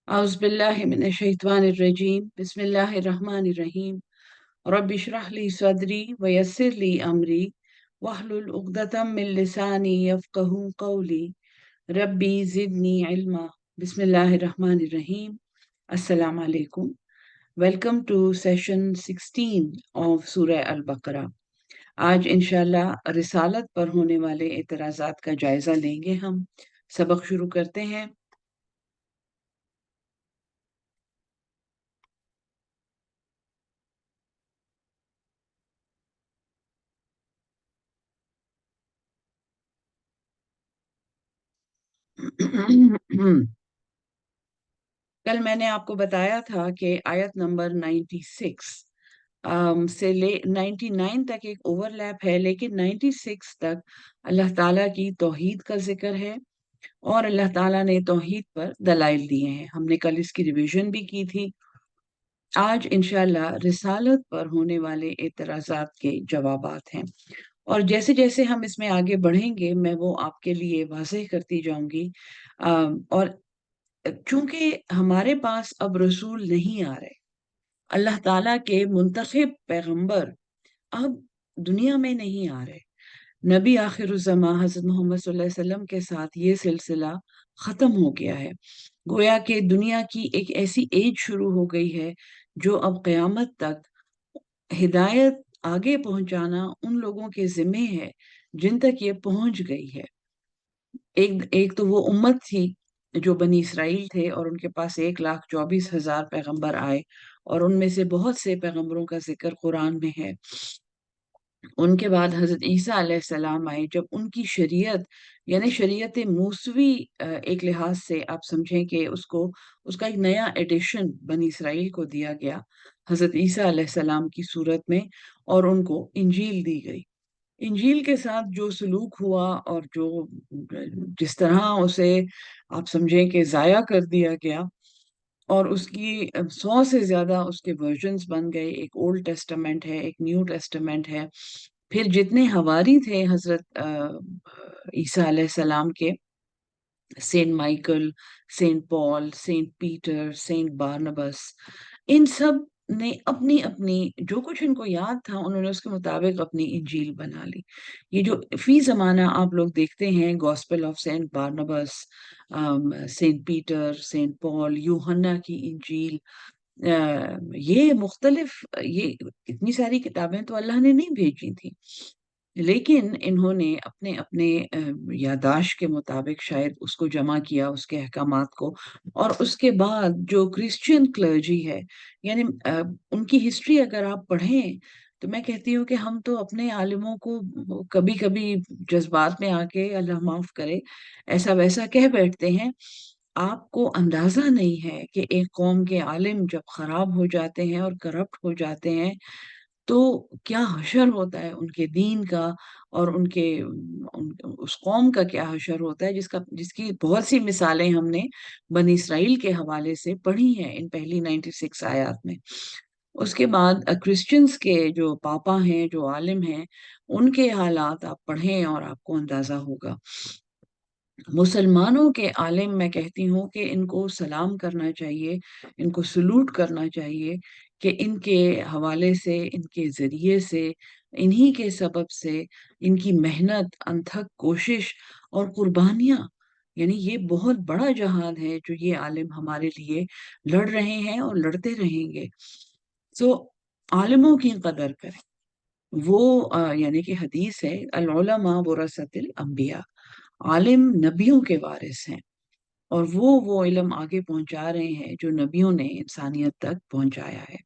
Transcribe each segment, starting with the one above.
औज़ुबिल्लाहिमिनश्शैतानिर्रजीम बिस्मिल्लाहिर्रहमानिर्रहीम रब्बि इश्रह ली सदरी वयस्सिर ली अमरी वहलुल उक़दतम मिन लिसानी यफ़क़हू क़ौली रब्बी ज़िदनी इल्मा। बिस्मिल्लाहिर्रहमानिर्रहीम। अस्सलाम वालेकुम। वेलकम टू सेशन 16 ऑफ सूरह अल-बकरा। आज इंशाल्लाह रिसालत पर होने वाले एतराज़ात का जायज़ा लेंगे हम। सबक शुरू करते हैं। कल मैंने आपको बताया था कि आयत नंबर 96 से ले 99 तक एक ओवरलैप है, लेकिन 96 तक अल्लाह ताला की तौहीद का जिक्र है और अल्लाह ताला ने तौहीद पर दलाइल दिए हैं। हमने कल इसकी रिवीजन भी की थी। आज इंशाल्लाह रिसालत पर होने वाले एतराज़ात के जवाबात हैं, और जैसे जैसे हम इसमें आगे बढ़ेंगे मैं वो आपके लिए वाज़ेह करती जाऊंगी। और चूंकि हमारे पास अब रसूल नहीं आ रहे, अल्लाह ताला के मुंतखब पैगंबर अब दुनिया में नहीं आ रहे, नबी आखिरुज़्ज़मा हज़रत मोहम्मद सल्लल्लाहु अलैहि वसल्लम के साथ ये सिलसिला ख़त्म हो गया है। गोया कि दुनिया की एक ऐसी एज शुरू हो गई है जो अब क़यामत तक हिदायत आगे पहुंचाना उन लोगों के ज़िम्मे है जिन तक ये पहुंच गई है। एक एक तो वो उम्मत थी जो बनी इसराइल थे, और उनके पास 1,24,000 पैगंबर आए, और उनमें से बहुत से पैगंबरों का जिक्र कुरान में है। उनके बाद हज़रत ईसा अलैहिस्सलाम आए, जब उनकी शरीयत यानी शरीयत मूसवी, एक लिहाज से आप समझें कि उसको उसका एक नया एडिशन बनी इसराइल को दिया गया हज़रत ईसा अलैहिस्सलाम की सूरत में, और उनको इंजील दी गई। इंजील के साथ जो सलूक हुआ और जो जिस तरह उसे आप समझें कि ज़ाया कर दिया गया, और उसकी 100 से ज़्यादा उसके वर्जन्स बन गए। एक ओल्ड टेस्टामेंट है, एक न्यू टेस्टामेंट है। फिर जितने हवारी थे हज़रत ईसा अलैहिस्सलाम के, saint Michael, saint Paul, saint Peter, saint Barnabas, इन सब ने अपनी अपनी जो कुछ इनको याद था उन्होंने उसके मुताबिक अपनी इंजील बना ली। ये जो फी ज़माना आप लोग देखते हैं gospel of saint Barnabas, saint Peter, saint Paul, यूहन्ना की इंजील, ये मुख्तलिफ, ये इतनी सारी किताबें तो अल्लाह ने नहीं भेजी थी, लेकिन इन्होंने अपने अपने याददाश्त के मुताबिक शायद उसको जमा किया, उसके अहकामात को। और उसके बाद जो क्रिश्चियन क्लर्जी है, यानी उनकी हिस्ट्री अगर आप पढ़ें, तो मैं कहती हूँ कि हम तो अपने आलिमों को कभी कभी जज्बात में आके, अल्लाह माफ करे, ऐसा वैसा कह बैठते हैं। आपको अंदाजा नहीं है कि एक कौम के आलिम जब खराब हो जाते हैं और करप्ट हो जाते हैं, तो क्या हशर होता है उनके दीन का, और उस कौम का क्या हशर होता है, जिसकी बहुत सी मिसालें हमने बनी इसराइल के हवाले से पढ़ी हैं इन पहली 96 आयत में। उसके बाद क्रिश्चियंस के जो पापा हैं, जो आलिम हैं, उनके हालात आप पढ़ें और आपको अंदाजा होगा। मुसलमानों के आलिम, मैं कहती हूँ कि इनको सलाम करना चाहिए, इनको सलूट करना चाहिए कि इनके हवाले से, इनके ज़रिए से, इन्हीं के सबब से, इनकी मेहनत, अनथक कोशिश और कुर्बानियाँ, यानी ये बहुत बड़ा जहाद है जो ये आलिम हमारे लिए लड़ रहे हैं और लड़ते रहेंगे। सो आलिमों की कदर करें। वो यानी कि हदीस है, अल उलमा वरसतुल अंबिया, आलिम नबियों के वारिस हैं, और वो इल्म आगे पहुंचा रहे हैं जो नबियों ने इंसानियत तक पहुंचाया है।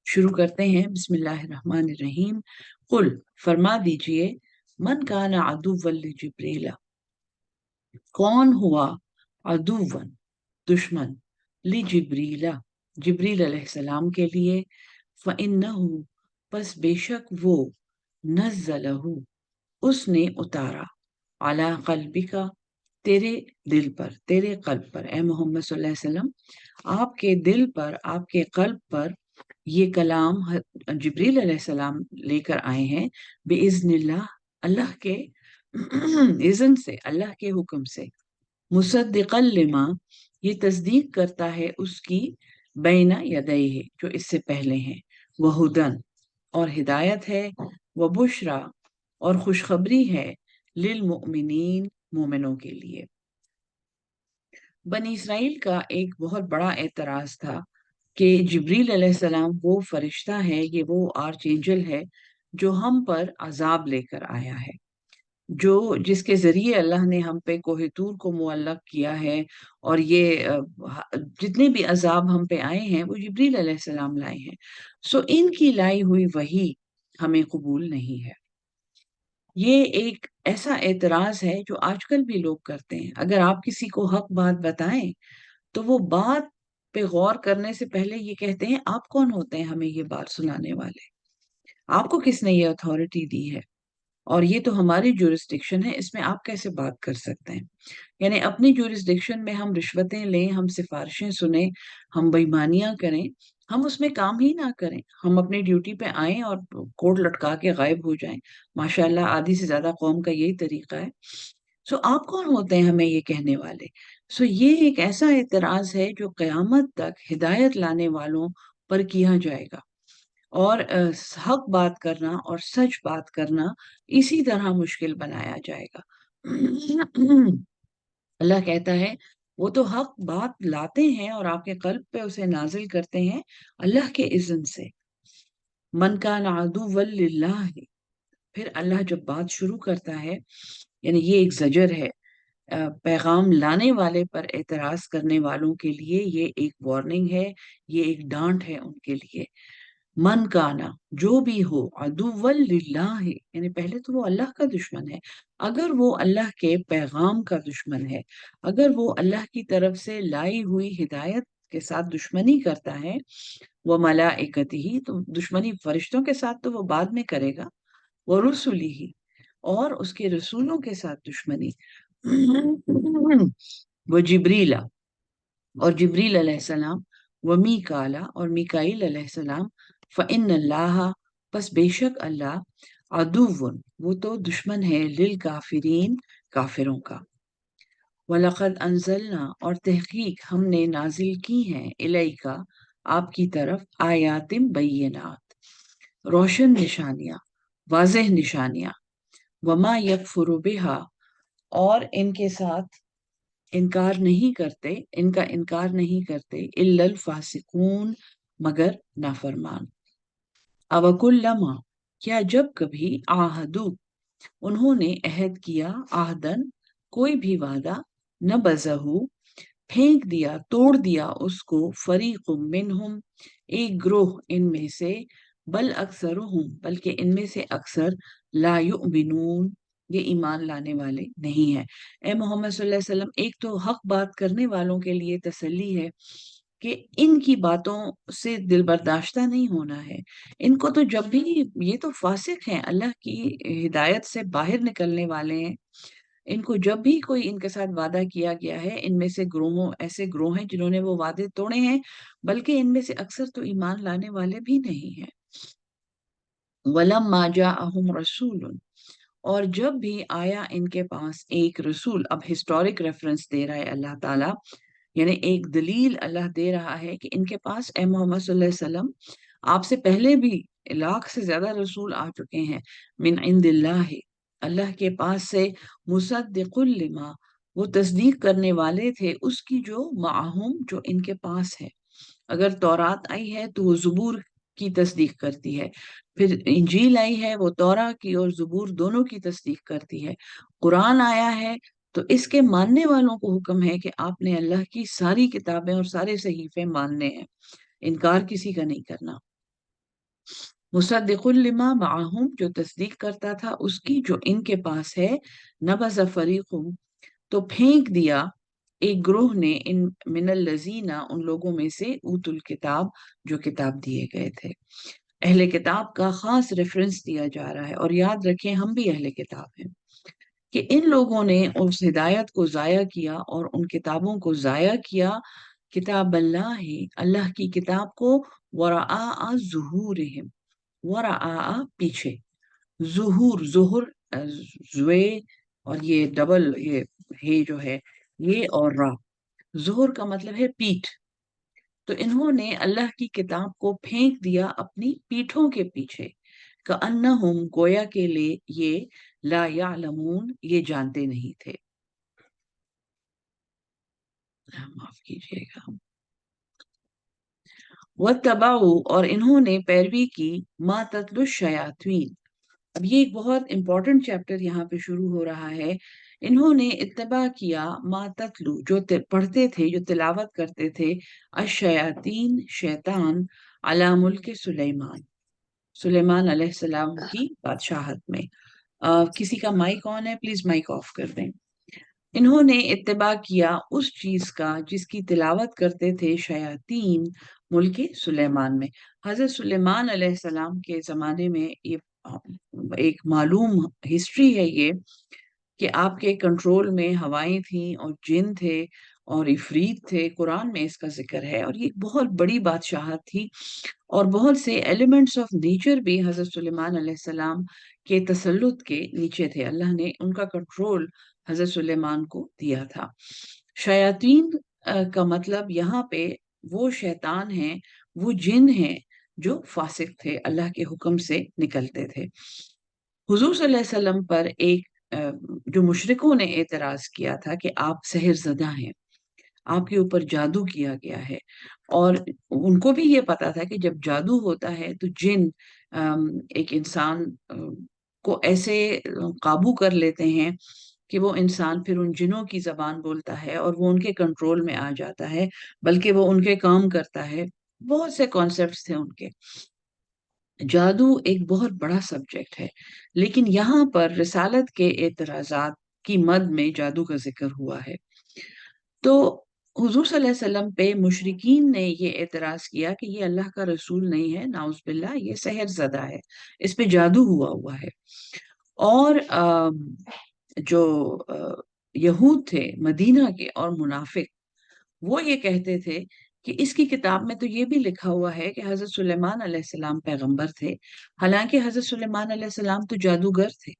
शुरू करते हैं। बिस्मिल्लाहिर्रहमानिर्रहीम। कुल, फरमा दीजिए, मन काना अदुव्वन लिजिब्रीला, कौन हुआ अदुव्वन, दुश्मन, लिजिब्रीला, जिब्रील अलैहिस्सलाम के लिए, फ़इन्नहु, पस बेशक वो, नज़्ज़लहु, उसने उतारा, अला क़ल्बिका, तेरे दिल पर, तेरे क़ल्ब पर, ए मोहम्मद सल्लल्लाहु अलैहि वसल्लम, आपके दिल पर, आपके क़ल्ब पर ये कलाम जिब्रील अलैहिस्सलाम लेकर आए हैं, बिइज़्निल्लाह, अल्लाह के इज़्न से, अल्लाह के हुक्म से। मुसद्दिक़न लिमा, ये तस्दीक करता है उसकी, बैना यदैहि, जो इससे पहले हैं, वहुदन, और हिदायत है, व बुशरा, और खुशखबरी है, लिल मुमिनीन, मोमिनों के लिए। बनी इसराइल का एक बहुत बड़ा एतराज था कि जिब्रील अलैहिस्सलाम वो फरिश्ता है, ये वो आर्च एंजल है जो हम पर अजाब लेकर आया है, जो जिसके जरिए अल्लाह ने हम पे कोहे तूर को मुअल्लक किया है। और ये जितने भी अजाब हम पे आए हैं वो जिब्रील अलैहिस्सलाम लाए हैं। सो इनकी लाई हुई वही हमें कबूल नहीं है। ये एक ऐसा एतराज है जो आजकल भी लोग करते हैं। अगर आप किसी को हक बात बताएं तो वो बात पे गौर करने से पहले ये कहते हैं, आप कौन होते हैं हमें ये बात सुनाने वाले? आपको किसने ये अथॉरिटी दी है? और ये तो हमारी जुरिस्डिक्शन है, इसमें आप कैसे बात कर सकते हैं? यानी अपनी जुरिस्डिक्शन में हम रिश्वतें लें, हम सिफारिशें सुने, हम बेईमानियां करें, हम उसमें काम ही ना करें, हम अपनी ड्यूटी पे आएं और कोट लटका के गायब हो जाएं। माशाल्लाह आधी से ज्यादा कौम का यही तरीका है। सो आप कौन होते हैं हमें ये कहने वाले? सो ये एक ऐसा एतराज है जो कयामत तक हिदायत लाने वालों पर किया जाएगा। और हक बात करना और सच बात करना इसी तरह मुश्किल बनाया जाएगा। अल्लाह कहता है, वो तो हक बात लाते हैं और आपके कल्ब पे उसे नाजिल करते हैं अल्लाह के इज़्न से। मन का अदुव्वन लिल्लाह है। फिर अल्लाह जब बात शुरू करता है, यानी ये एक जजर है, पैगाम लाने वाले पर एतराज करने वालों के लिए ये एक वार्निंग है, ये एक डांट है उनके लिए। मन काना, जो भी हो, अदुव्वल लिल्लाह, यानी पहले तो वो अल्लाह का दुश्मन है। अगर वो अल्लाह के पैगाम का दुश्मन है, अगर वो अल्लाह की तरफ से लाई हुई हिदायत के साथ दुश्मनी करता है, वो मलाइकती ही, तो दुश्मनी फरिश्तों के साथ तो वो बाद में करेगा, वो रुसुली ही, और उसके रसूलों के साथ दुश्मनी, वो जिब्रीला, और जिब्रील अलैहिस्सलाम, व मीकाला, और मीकाईल अलैहिस्सलाम, फ़इन्नल्लाह, बस बेशक अल्लाह, अदुव्वुन, वो तो दुश्मन है, लिल काफिरीन, काफिरों का। वलक़द अंज़लना, और तहकीक हमने नाजिल की हैं, इलैका, आपकी तरफ, आयातिम बय्यिनात, रोशन निशानियां, वाज़ेह निशानियां, वमा यकफुरु बिहा, और इनके साथ इनकार नहीं करते, इनका इनकार नहीं करते, इल्लल फासिकून, मगर नाफरमान। अवकुल्लमा, क्या जब कभी, आहदू, उन्होंने अहद किया, आहदन, कोई भी वादा, न बजहू, फेंक दिया, तोड़ दिया उसको, फरीकुम मिनहुम, एक ग्रोह इनमें से, बल अक्सरुहुम, बल्कि इनमें से अक्सर, ला युमिनून, ये ईमान लाने वाले नहीं है। ए मोहम्मद सल्लल्लाहु अलैहि वसल्लम, एक तो हक बात करने वालों के लिए तसल्ली है कि इनकी बातों से दिल बर्दाश्ता नहीं होना है। इनको तो जब भी, ये तो फासिक हैं, अल्लाह की हिदायत से बाहर निकलने वाले हैं। इनको जब भी कोई इनके साथ वादा किया गया है, इनमें से ग्रोहों, ऐसे ग्रोह हैं जिन्होंने वो वादे तोड़े हैं, बल्कि इनमें से अक्सर तो ईमान लाने वाले भी नहीं हैं। वलम्मा जाअहुम रसूलुन, और जब भी आया इनके पास एक रसूल, अब हिस्टोरिक रेफरेंस दे रहा है अल्लाह ताला, यानी एक दलील अल्लाह दे रहा है कि इनके पास, ए मोहम्मद सल्लल्लाहु अलैहि वसल्लम, आपसे पहले भी लाख से ज्यादा रसूल आ चुके हैं, मिन इंदिल्लाह, अल्लाह के पास से, मुसद्दिकुल लिमा, वो तस्दीक करने वाले थे उसकी, जो माहुम, जो इनके पास है। अगर तौरात आई है तो वो ज़बूर की तस्दीक करती है, फिर इंजील आई है वो तौरा की और ज़बूर दोनों की तस्दीक करती है, कुरान आया है तो इसके मानने वालों को हुक्म है कि आपने अल्लाह की सारी किताबें और सारे सहीफे मानने हैं, इनकार किसी का नहीं करना। मुसद्दिकुल लिमा माहुम, जो तस्दीक करता था उसकी, जो इनके पास है, नबज़ फरीकुम, तो फेंक दिया एक ग्रोह ने, इन मिनल लजीना, उन लोगों में से, ऊतुल किताब, जो किताब दिए गए थे। अहले किताब का खास रेफरेंस दिया जा रहा है, और याद रखें हम भी अहले किताब हैं, कि इन लोगों ने उस हिदायत को जाया किया और उन किताबों को जाया किया, किताब अल्लाह है, अल्लाह की किताब को, वराआ ज़ुहूरिहिम, वराआ पीछे, जुहूर, जुहर जुए, और ये डबल, ये जो है یہ اور را، ظہر کا مطلب ہے پیٹھ، تو انہوں نے اللہ کی کتاب کو پھینک دیا اپنی پیٹھوں کے پیچھے، کأنہم گویا کے لیے یہ لا یعلمون یہ جانتے نہیں تھے. معاف کیجیے گا. وَاتَّبَعُوا اور انہوں نے پیروی کی ما تتلو الشیاطین. اب یہ ایک بہت امپورٹنٹ چیپٹر یہاں پہ شروع ہو رہا ہے. انہوں نے اتباع کیا ما تتلو جو پڑھتے تھے، جو تلاوت کرتے تھے، الشیاطین شیطان، علی ملک سلیمان، سلیمان علیہ السلام کی بادشاہت میں. کسی کا مائک آن ہے؟ پلیز مائک آف کر دیں. انہوں نے اتباع کیا اس چیز کا جس کی تلاوت کرتے تھے شیاطین ملک سلیمان میں. حضرت سلیمان علیہ السلام کے زمانے میں یہ ایک معلوم ہسٹری ہے یہ، کہ آپ کے کنٹرول میں ہوائیں تھیں اور جن تھے اور عفریت تھے. قرآن میں اس کا ذکر ہے، اور یہ ایک بہت بڑی بادشاہت تھی، اور بہت سے ایلیمنٹس آف نیچر بھی حضرت سلیمان علیہ السلام کے تسلط کے نیچے تھے. اللہ نے ان کا کنٹرول حضرت سلیمان کو دیا تھا. شیاطین کا مطلب یہاں پہ وہ شیطان ہیں، وہ جن ہیں جو فاسق تھے، اللہ کے حکم سے نکلتے تھے. حضور صلی اللہ علیہ وسلم پر ایک جو مشرکوں نے اعتراض کیا تھا کہ آپ سحر زدہ ہیں، آپ کے اوپر جادو کیا گیا ہے، اور ان کو بھی یہ پتا تھا کہ جب جادو ہوتا ہے تو جن ایک انسان کو ایسے قابو کر لیتے ہیں کہ وہ انسان پھر ان جنوں کی زبان بولتا ہے اور وہ ان کے کنٹرول میں آ جاتا ہے، بلکہ وہ ان کے کام کرتا ہے. بہت سے کانسیپٹس تھے ان کے. جادو ایک بہت بڑا سبجیکٹ ہے، لیکن یہاں پر رسالت کے اعتراضات کی مد میں جادو کا ذکر ہوا ہے. تو حضور صلی اللہ علیہ وسلم پہ مشرکین نے یہ اعتراض کیا کہ یہ اللہ کا رسول نہیں ہے، نعوذ باللہ، یہ سحر زدہ ہے، اس پہ جادو ہوا ہے. اور جو یہود تھے مدینہ کے اور منافق، وہ یہ کہتے تھے کہ اس کی کتاب میں تو یہ بھی لکھا ہوا ہے کہ حضرت سلیمان علیہ السلام پیغمبر تھے، حالانکہ حضرت سلیمان علیہ السلام تو جادوگر تھے.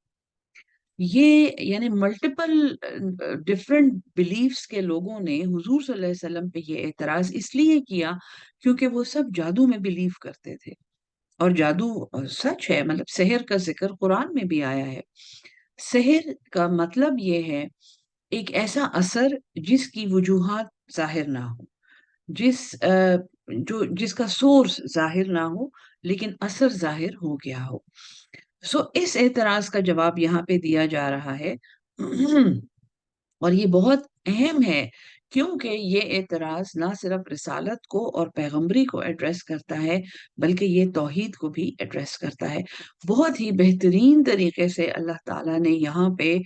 یہ یعنی ملٹیپل ڈفرینٹ بلیفز کے لوگوں نے حضور صلی اللہ علیہ وسلم پہ یہ اعتراض اس لیے کیا کیونکہ وہ سب جادو میں بلیو کرتے تھے. اور جادو سچ ہے، مطلب سحر کا ذکر قرآن میں بھی آیا ہے. سحر کا مطلب یہ ہے ایک ایسا اثر جس کی وجوہات ظاہر نہ ہو، جس کا سورس ظاہر نہ ہو لیکن اثر ظاہر ہو گیا ہو. اس اعتراض کا جواب یہاں پہ دیا جا رہا ہے، اور یہ بہت اہم ہے کیونکہ یہ اعتراض نہ صرف رسالت کو اور پیغمبری کو ایڈریس کرتا ہے بلکہ یہ توحید کو بھی ایڈریس کرتا ہے. بہت ہی بہترین طریقے سے اللہ تعالیٰ نے یہاں پہ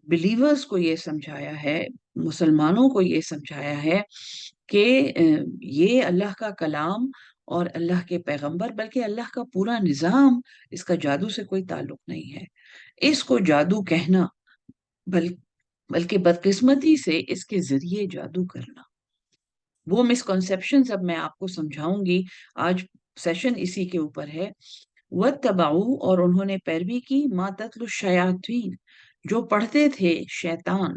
بلیورز کو یہ سمجھایا ہے، مسلمانوں کو یہ سمجھایا ہے کہ یہ اللہ کا کلام اور اللہ کے پیغمبر بلکہ اللہ کا پورا نظام، اس کا جادو سے کوئی تعلق نہیں ہے. اس کو جادو کہنا بلکہ بدقسمتی سے اس کے ذریعے جادو کرنا، وہ مسکنسیپشنز اب میں آپ کو سمجھاؤں گی. آج سیشن اسی کے اوپر ہے. وَاتَّبَعُوا اور انہوں نے پیروی کی ما تتلو الشیاطین جو پڑھتے تھے شیطان،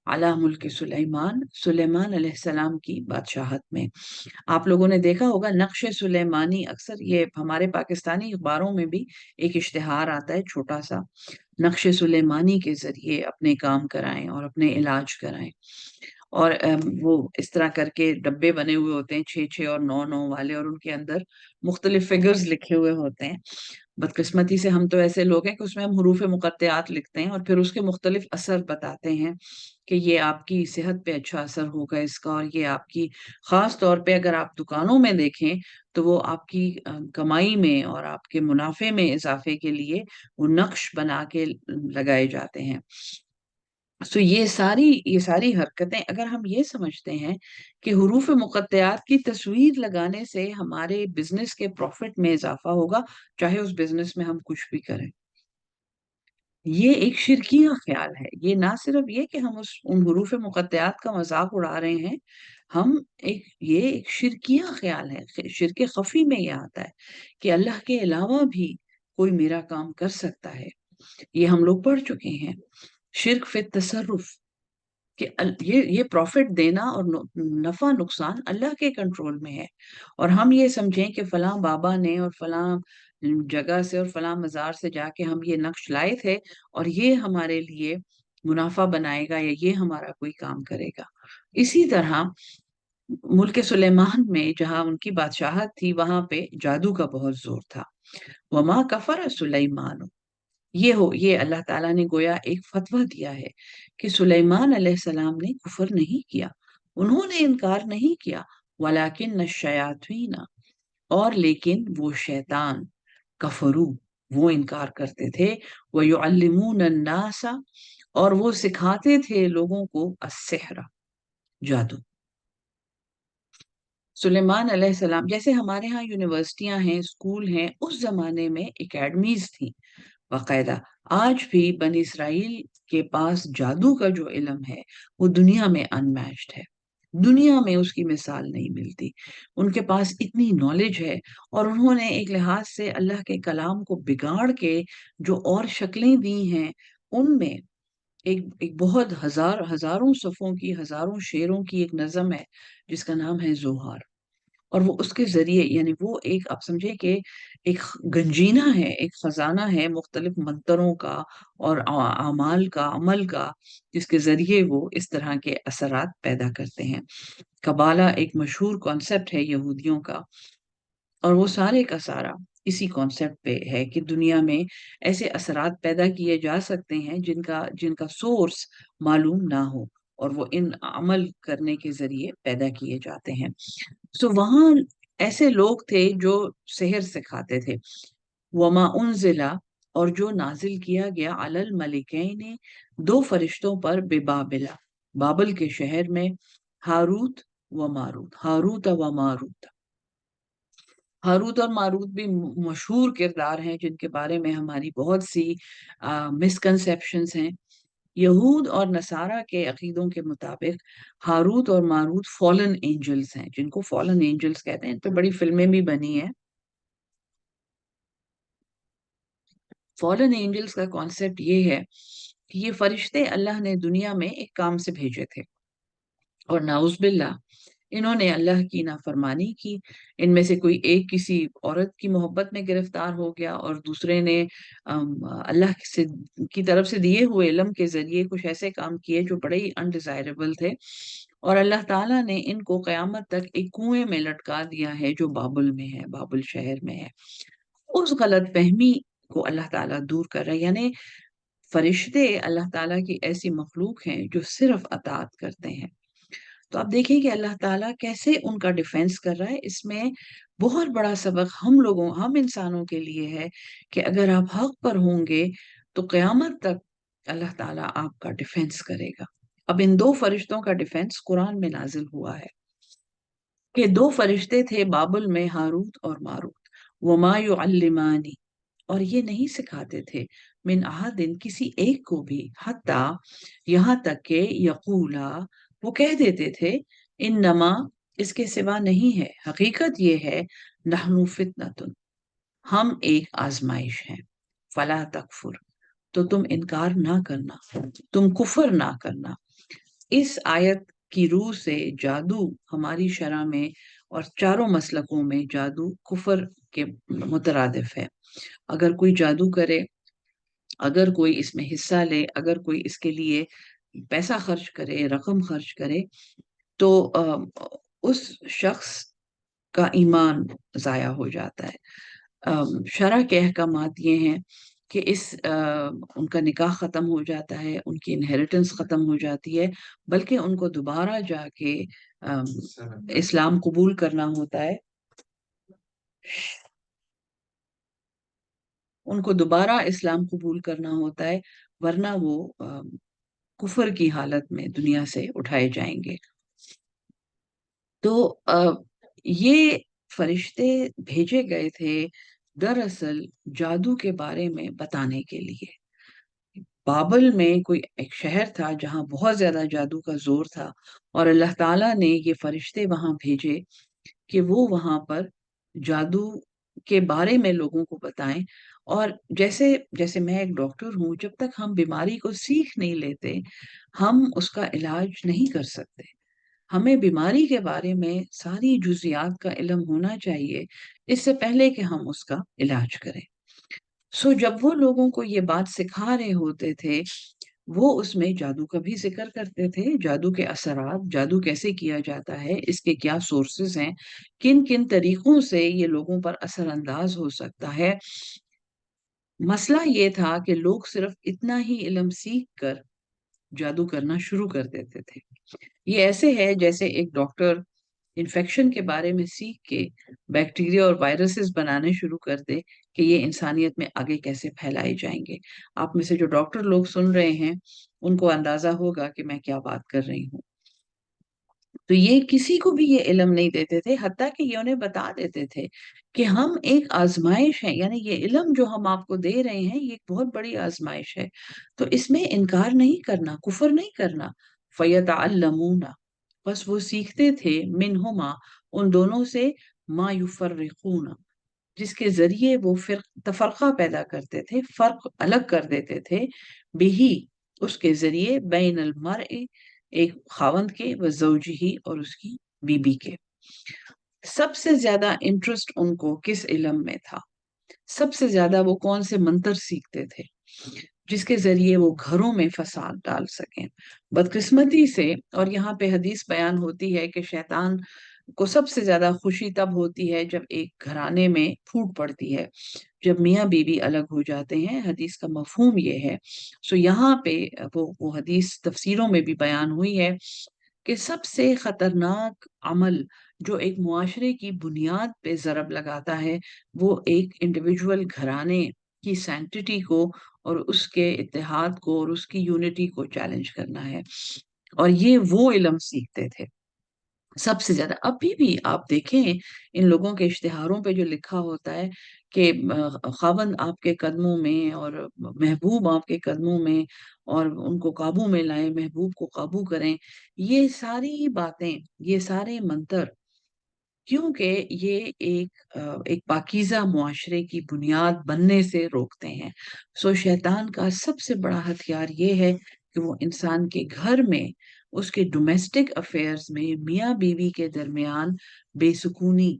علی ملک سلیمان، سلیمان علیہ السلام کی بادشاہت میں. آپ لوگوں نے دیکھا ہوگا نقش سلیمانی، اکثر یہ ہمارے پاکستانی اخباروں میں بھی ایک اشتہار آتا ہے چھوٹا سا، نقش سلیمانی کے ذریعے اپنے کام کرائیں اور اپنے علاج کرائیں. اور وہ اس طرح کر کے ڈبے بنے ہوئے ہوتے ہیں 6 اور 9 والے، اور ان کے اندر مختلف فگرز لکھے ہوئے ہوتے ہیں. بدقسمتی سے ہم تو ایسے لوگ ہیں کہ اس میں ہم حروف مقطعات لکھتے ہیں اور پھر اس کے مختلف اثر بتاتے ہیں کہ یہ آپ کی صحت پہ اچھا اثر ہوگا اس کا، اور یہ آپ کی، خاص طور پہ اگر آپ دکانوں میں دیکھیں تو وہ آپ کی کمائی میں اور آپ کے منافع میں اضافے کے لیے وہ نقش بنا کے لگائے جاتے ہیں. یہ ساری حرکتیں اگر ہم یہ سمجھتے ہیں کہ حروف مقطعات کی تصویر لگانے سے ہمارے بزنس کے پروفٹ میں اضافہ ہوگا، چاہے اس بزنس میں ہم کچھ بھی کریں، یہ ایک شرکیہ خیال ہے. یہ نہ صرف یہ کہ ہم ان حروف مقطعات کا مذاق اڑا رہے ہیں، یہ ایک شرکیہ خیال ہے. شرک خفی میں یہ آتا ہے کہ اللہ کے علاوہ بھی کوئی میرا کام کر سکتا ہے. یہ ہم لوگ پڑھ چکے ہیں. شرک فی التصرف، کہ یہ پروفٹ دینا اور نفع نقصان اللہ کے کنٹرول میں ہے، اور ہم یہ سمجھیں کہ فلاں بابا نے اور فلاں جگہ سے اور فلاں مزار سے جا کے ہم یہ نقش لائے تھے اور یہ ہمارے لیے منافع بنائے گا یا یہ ہمارا کوئی کام کرے گا۔ اسی طرح ملک سلیمان میں جہاں ان کی بادشاہت تھی وہاں پہ جادو کا بہت زور تھا۔ وما کفر سلیمان، یہ اللہ تعالیٰ نے گویا ایک فتویٰ دیا ہے کہ سلیمان علیہ السلام نے کفر نہیں کیا، انہوں نے انکار نہیں کیا، ولیکن الشیاطین، اور لیکن وہ شیطان، کفرو، وہ انکار کرتے تھے، وَيُعَلِّمُونَ النَّاسَ، اور وہ سکھاتے تھے لوگوں کو السحر، جادو۔ سلیمان علیہ السلام جیسے ہمارے ہاں یونیورسٹیاں ہیں، اسکول ہیں، اس زمانے میں اکیڈمیز تھیں باقاعدہ۔ آج بھی بنی اسرائیل کے پاس جادو کا جو علم ہے وہ دنیا میں ان میچڈ ہے، دنیا میں اس کی مثال نہیں ملتی۔ ان کے پاس اتنی نالج ہے، اور انہوں نے ایک لحاظ سے اللہ کے کلام کو بگاڑ کے جو اور شکلیں دی ہیں، ان میں ایک بہت ہزاروں صفوں کی، ہزاروں شعروں کی ایک نظم ہے جس کا نام ہے زوہار، اور وہ اس کے ذریعے، یعنی وہ ایک، آپ سمجھے کہ ایک گنجینہ ہے، ایک خزانہ ہے مختلف منتروں کا اور اعمال کا، عمل کا، جس کے ذریعے وہ اس طرح کے اثرات پیدا کرتے ہیں۔ کبالہ ایک مشہور کانسیپٹ ہے یہودیوں کا، اور وہ سارے کا سارا اسی کانسیپٹ پہ ہے کہ دنیا میں ایسے اثرات پیدا کیے جا سکتے ہیں جن کا سورس معلوم نہ ہو، اور وہ ان عمل کرنے کے ذریعے پیدا کیے جاتے ہیں۔ سو وہاں ایسے لوگ تھے جو سحر سکھاتے تھے۔ وما انزلا، اور جو نازل کیا گیا، علی الملکین، دو فرشتوں پر، ببابلا، بابل کے شہر میں، ہاروت و ماروت، ہاروت و ماروت۔ ہاروت اور ماروت بھی مشہور کردار ہیں جن کے بارے میں ہماری بہت سی مسکنسیپشنز ہیں۔ یہود اور نصارہ کے عقیدوں کے مطابق ہاروت اور ماروت فالن اینجلز ہیں، جن کو فالن اینجلز کہتے ہیں۔ ان پہ بڑی فلمیں بھی بنی ہیں۔ فالن اینجلز کا کانسیپٹ یہ ہے کہ یہ فرشتے اللہ نے دنیا میں ایک کام سے بھیجے تھے، اور نعوذ باللہ انہوں نے اللہ کی نافرمانی کی۔ ان میں سے کوئی ایک کسی عورت کی محبت میں گرفتار ہو گیا، اور دوسرے نے اللہ کی طرف سے دیے ہوئے علم کے ذریعے کچھ ایسے کام کیے جو بڑے ہی انڈیزائربل تھے، اور اللہ تعالیٰ نے ان کو قیامت تک ایک کنویں میں لٹکا دیا ہے جو بابل میں ہے، بابل شہر میں ہے۔ اس غلط فہمی کو اللہ تعالیٰ دور کر رہا ہے، یعنی فرشتے اللہ تعالیٰ کی ایسی مخلوق ہیں جو صرف اطاعت کرتے ہیں۔ تو آپ دیکھیں کہ اللہ تعالیٰ کیسے ان کا ڈیفینس کر رہا ہے۔ اس میں بہت بڑا سبق ہم انسانوں کے لیے ہے کہ اگر آپ حق پر ہوں گے تو قیامت تک اللہ تعالیٰ آپ کا ڈیفینس کرے گا۔ اب ان دو فرشتوں کا ڈیفینس قرآن میں نازل ہوا ہے کہ دو فرشتے تھے بابل میں، ہاروت اور ماروت، وما يعلمان، اور یہ نہیں سکھاتے تھے، من احد، کسی ایک کو بھی، حتیٰ، یہاں تک کہ، یقولا، وہ کہہ دیتے تھے، انما، اس کے سوا نہیں ہے، حقیقت یہ ہے، نحن فتنۃ، ہم ایک آزمائش ہیں، فلا تکفر، تو تم انکار نہ کرنا، تم کفر نہ کرنا۔ اس آیت کی روح سے جادو ہماری شرع میں اور چاروں مسلکوں میں جادو کفر کے مترادف ہے۔ اگر کوئی جادو کرے، اگر کوئی اس میں حصہ لے، اگر کوئی اس کے لیے پیسہ خرچ کرے، رقم خرچ کرے، تو اس شخص کا ایمان ضائع ہو جاتا ہے۔ شرع کے احکامات یہ ہیں کہ ان کا نکاح ختم ہو جاتا ہے، ان کی انہیریٹنس ختم ہو جاتی ہے، بلکہ ان کو دوبارہ جا کے اسلام قبول کرنا ہوتا ہے، ان کو دوبارہ اسلام قبول کرنا ہوتا ہے، ورنہ وہ کفر کی حالت میں دنیا سے اٹھائے جائیں گے۔ تو یہ فرشتے بھیجے گئے تھے دراصل جادو کے بارے میں بتانے کے لیے۔ بابل میں کوئی ایک شہر تھا جہاں بہت زیادہ جادو کا زور تھا، اور اللہ تعالیٰ نے یہ فرشتے وہاں بھیجے کہ وہ وہاں پر جادو के बारे में लोगों को बताएं। और जैसे जैसे मैं एक डॉक्टर हूँ, जब तक हम बीमारी को सीख नहीं लेते, हम उसका इलाज नहीं कर सकते। हमें बीमारी के बारे में सारी जुजियात का इल्म होना चाहिए इससे पहले कि हम उसका इलाज करें। सो जब वो लोगों को ये बात सिखा रहे होते थे, वो उसमें जादू का भी जिक्र करते थे, जादू के असरात, जादू कैसे किया जाता है, इसके क्या सोर्सेज हैं, किन किन तरीकों से ये लोगों पर असरअंदाज हो सकता है। मसला ये था कि लोग सिर्फ इतना ही इल्म सीख कर जादू करना शुरू कर देते थे। ये ऐसे है जैसे एक डॉक्टर इन्फेक्शन के बारे में सीख के बैक्टीरिया और वायरसेस बनाने शुरू कर दे कि ये इंसानियत में आगे कैसे फैलाए जाएंगे। आप में से जो डॉक्टर लोग सुन रहे हैं, उनको अंदाजा होगा कि मैं क्या बात कर रही हूँ। तो ये किसी को भी ये इल्म नहीं देते थे, हत्ता कि ये उन्हें बता देते थे कि हम एक आजमाइश है, यानी ये इल्म जो हम आपको दे रहे हैं ये एक बहुत बड़ी आजमाइश है, तो इसमें इनकार नहीं करना, कुफर नहीं करना। फयतअल्लमूना, बस वो सीखते थे, मिनहुमा, उन दोनों से, मा युफर्रिकूना, जिसके जरिए वो फिर तफरका पैदा करते थे, फर्क अलग कर देते थे, बिही, उसके जरिए, बैन अल मर्इ, एक खावंद के, व ज़ौजिही, और उसकी बीबी के। सबसे ज्यादा इंटरेस्ट उनको किस इल्म में था? सबसे ज्यादा वो कौन से मंत्र सीखते थे जिसके जरिए वो घरों में फसाद डाल सकें? बदकिस्मती से, और यहाँ पे हदीस बयान होती है कि शैतान को सबसे ज्यादा खुशी तब होती है जब एक घराने में फूट पड़ती है, जब मियाँ बीवी अलग हो जाते हैं। हदीस का मफहूम ये है। सो यहाँ पे वो हदीस तफसीरों में भी बयान हुई है कि सबसे खतरनाक अमल जो एक मुआशरे की बुनियाद पे जरब लगाता है, वो एक इंडिविजुअल घराने की सैंक्टिटी को और उसके इत्तेहाद को और उसकी यूनिटी को चैलेंज करना है। और ये वो इल्म सीखते थे सबसे ज्यादा। अभी भी आप देखें इन लोगों के इश्तिहारों पे जो लिखा होता है कि खावंद आपके कदमों में और महबूब आपके कदमों में, और उनको काबू में लाएं, महबूब को काबू करें, ये सारी बातें, ये सारे मंत्र, क्योंकि ये एक पाकीज़ा मुआशरे की बुनियाद बनने से रोकते हैं। सो शैतान का सबसे बड़ा हथियार ये है कि वो इंसान के घर में, उसके डोमेस्टिक अफेयर्स में, मियाँ बीवी के दरमियान बेसुकूनी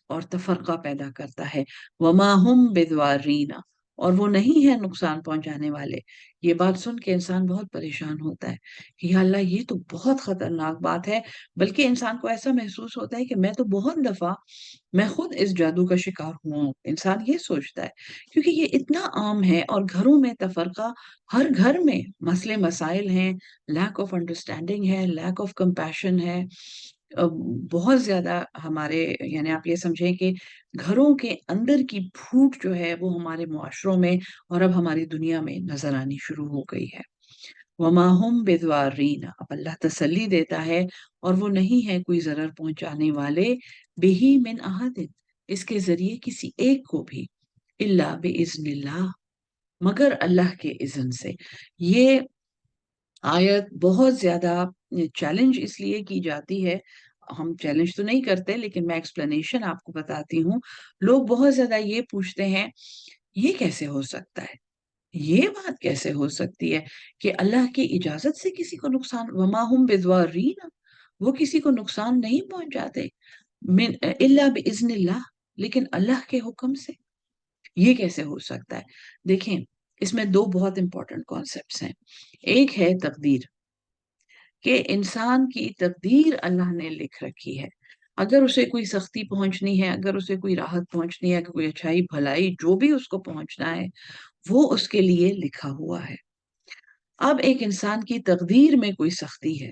और तफरका पैदा करता है। वमा हुम बिद्वारीना, और वो नहीं है नुकसान पहुंचाने वाले। ये बात सुन के इंसान बहुत परेशान होता है कि या अल्लाह, ये तो बहुत खतरनाक बात है। बल्कि इंसान को ऐसा महसूस होता है कि मैं तो बहुत दफा, मैं खुद इस जादू का शिकार हुआ हूं। इंसान ये सोचता है क्योंकि ये इतना आम है, और घरों में तफरका, हर घर में मसले मसाइल हैं, लैक ऑफ अंडरस्टैंडिंग है, लैक ऑफ कंपैशन है। बहुत ज्यादा हमारे, यानी आप ये समझें कि घरों के अंदर की फूट जो है वो हमारे मुआशरों में और अब हमारी दुनिया में नजर आनी शुरू हो गई है। वमाहुम बिद्वारीन, अब अल्लाह तसल्ली देता है, और वो नहीं है कोई जरर पहुंचाने वाले, बिही मिन अहदिन, इसके जरिए किसी एक को भी, इल्ला बिइज़्निल्लाह, मगर अल्लाह के इज़्न से। ये आयत बहुत ज्यादा चैलेंज इसलिए की जाती है, हम चैलेंज तो नहीं करते लेकिन मैं एक्सप्लेनेशन आपको बताती हूँ। लोग बहुत ज्यादा ये पूछते हैं, ये कैसे हो सकता है, ये बात कैसे हो सकती है कि अल्लाह की इजाजत से किसी को नुकसान, वमा हुम बिद्वारीन, वो किसी को नुकसान नहीं पहुंचाते, मिन इल्ला बिइज़्निल्लाह, लेकिन अल्लाह के हुक्म से। ये कैसे हो सकता है? देखें, इसमें दो बहुत इंपॉर्टेंट कॉन्सेप्ट्स हैं। एक है तकदीर, कि इंसान की तकदीर अल्लाह ने लिख रखी है। अगर उसे कोई सख्ती पहुंचनी है, अगर उसे कोई राहत पहुंचनी है, कोई अच्छाई भलाई जो भी उसको पहुंचना है, वो उसके लिए लिखा हुआ है। अब एक इंसान की तकदीर में कोई सख्ती है,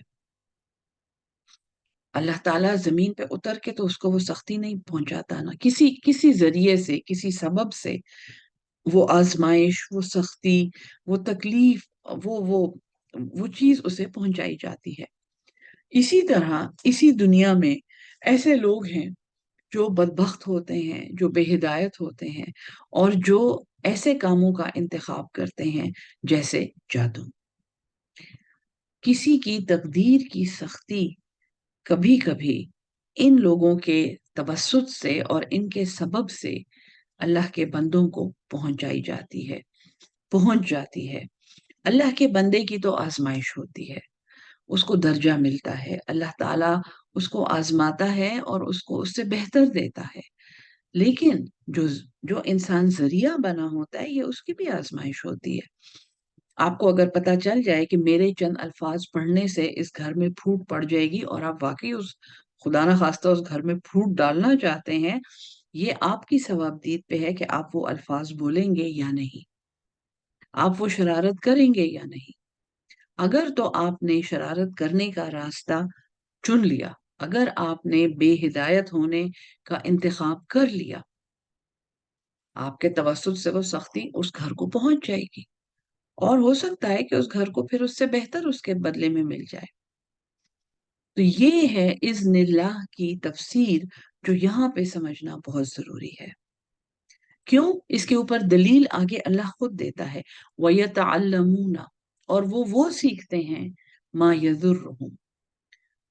अल्लाह ताला जमीन पे उतर के तो उसको वो सख्ती नहीं पहुंचाता ना, किसी किसी जरिए से, किसी सबब से वो आजमाइश, वो सख्ती, वो तकलीफ, वो चीज उसे पहुंचाई जाती है। इसी तरह इसी दुनिया में ऐसे लोग हैं जो बदबख्त होते हैं, जो बेहिदायत होते हैं, और जो ऐसे कामों का इंतखाब करते हैं जैसे जादू। किसी की तकदीर की सख्ती कभी कभी इन लोगों के तवस्सुत से और इनके सबब से अल्लाह के बंदों को पहुंच जाती है। अल्लाह के बंदे की तो आजमाइश होती है, उसको दर्जा मिलता है, अल्लाह ताला उसको आजमाता है और उसको उससे बेहतर देता है। लेकिन जो जो इंसान जरिया बना होता है, ये उसकी भी आजमाइश होती है। आपको अगर पता चल जाए कि मेरे चंद अल्फाज पढ़ने से इस घर में फूट पड़ जाएगी और आप वाकई उस खुदा ना खास्ता उस घर में फूट डालना चाहते हैं, ये आपकी सवाबदीद पे है कि आप वो अल्फाज बोलेंगे या नहीं, आप वो शरारत करेंगे या नहीं। अगर तो आपने शरारत करने का रास्ता चुन लिया, अगर आपने बेहिदायत होने का इंतखाब कर लिया, आपके तवज्जुद से वो सख्ती उस घर को पहुंच जाएगी और हो सकता है कि उस घर को फिर उससे बेहतर उसके बदले में मिल जाए। तो ये है इज़्निल्लाह की तफसीर, जो यहाँ पे समझना बहुत जरूरी है। क्यों? इसके ऊपर दलील आगे अल्लाह खुद देता है, वयतअल्लमूना, और वो सीखते हैं, मा यजुर्रुहुम,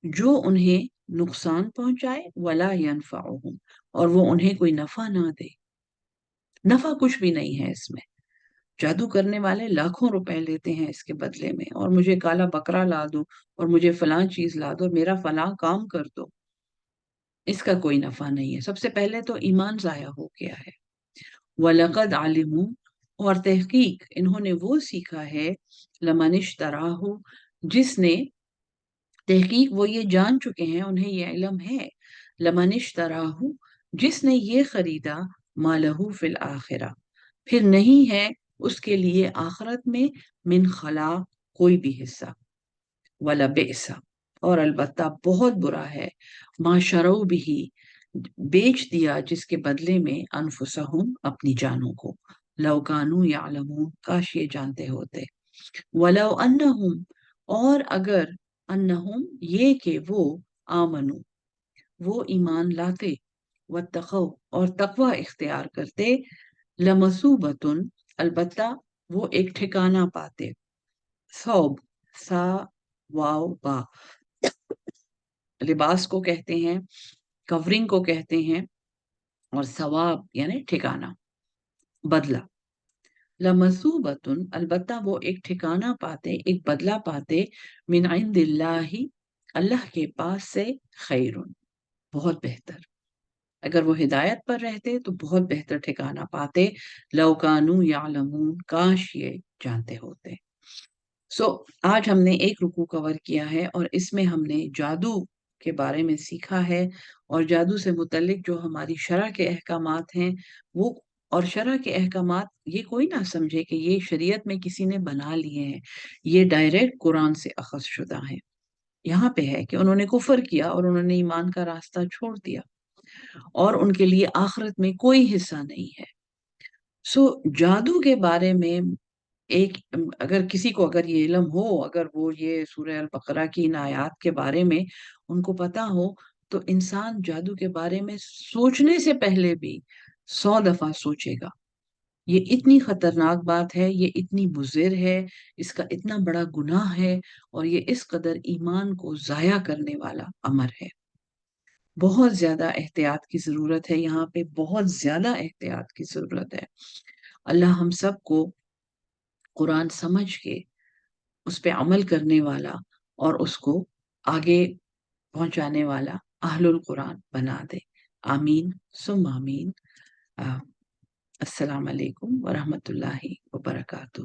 जो उन्हें नुकसान पहुंचाए, वला यनफअहुम, और वो उन्हें कोई नफा ना दे। नफा कुछ भी नहीं है इसमें। जादू करने वाले लाखों रुपए लेते हैं इसके बदले में, और मुझे काला बकरा ला दो, और मुझे फलां चीज ला दो, मेरा फलां काम कर दो। इसका कोई नफा नहीं है। सबसे पहले तो ईमान जाया हो गया है। वलकद आलिमू, और तहकीक इन्होंने वो सीखा है, लमनिश तराहू, जिसने, तहकीक वो ये जान चुके हैं, उन्हें ये इल्म है, लमनिश तराहू, जिसने ये खरीदा, मालहू फिल आखिरा, फिर नहीं है उसके लिए आखिरत में, मिन खला, कोई भी हिस्सा, वला बेसा, और अलबत्ता बहुत बुरा है, मा शरऊ बिही, बेच दिया जिसके बदले में, अनफुसहुम, अपनी जानों को, लौकानू यालमून, काश ये जानते होते, वलौ अन्नहुम, और अगर, अन्नहुम ये कि वो, आमनु, वो ईमान लाते, वत्तखौ, और तकवा इख्तियार करते, लमसूबतुन, अलबत्ता वो एक ठिकाना पाते, सौब, सा वाव बा, लिबास को कहते हैं, कवरिंग को कहते हैं, और सवाब यानी ठिकाना, बदला। लमसूबतुन, अलबत्ता वो एक ठिकाना पाते, एक बदला पाते, मिन इंदिल्लाही, अल्लाह के पास से, खैरुन, बहुत बेहतर। अगर वो हिदायत पर रहते तो बहुत बेहतर ठिकाना पाते, लौकानू यालमून, काश ये जानते होते। सो आज हमने एक रुकू कवर किया है और इसमें हमने जादू के बारे में सीखा है, और जादू से मुतल्लिक जो हमारी शरअ के अहकामात हैं वो, और शरअ के अहकामात ये कोई ना समझे कि ये शरीयत में किसी ने बना लिए हैं, ये डायरेक्ट कुरान से अखज़ शुदा हैं। यहाँ पे है कि उन्होंने कुफर किया और उन्होंने ईमान का रास्ता छोड़ दिया, और उनके लिए आखिरत में कोई हिस्सा नहीं है। सो जादू के बारे में एक, अगर किसी को अगर ये इल्म हो, अगर वो ये सूरह अल बकरा की इन आयात के बारे में उनको पता हो, तो इंसान जादू के बारे में सोचने से पहले भी 100 दफा सोचेगा। ये इतनी खतरनाक बात है, ये इतनी मुज़िर है, इसका इतना बड़ा गुनाह है, और ये इस कदर ईमान को जाया करने वाला अमर है। बहुत ज्यादा एहतियात की जरूरत है, यहाँ पे बहुत ज्यादा एहतियात की जरूरत है। अल्लाह हम सबको कुरान समझ के उस पे अमल करने वाला और उसको आगे पहुंचाने वाला अहलुल कुरान बना दे। आमीन सुम आमीन। अस्सलाम वालेकुम व रहमतुल्लाहि व बरकातहू।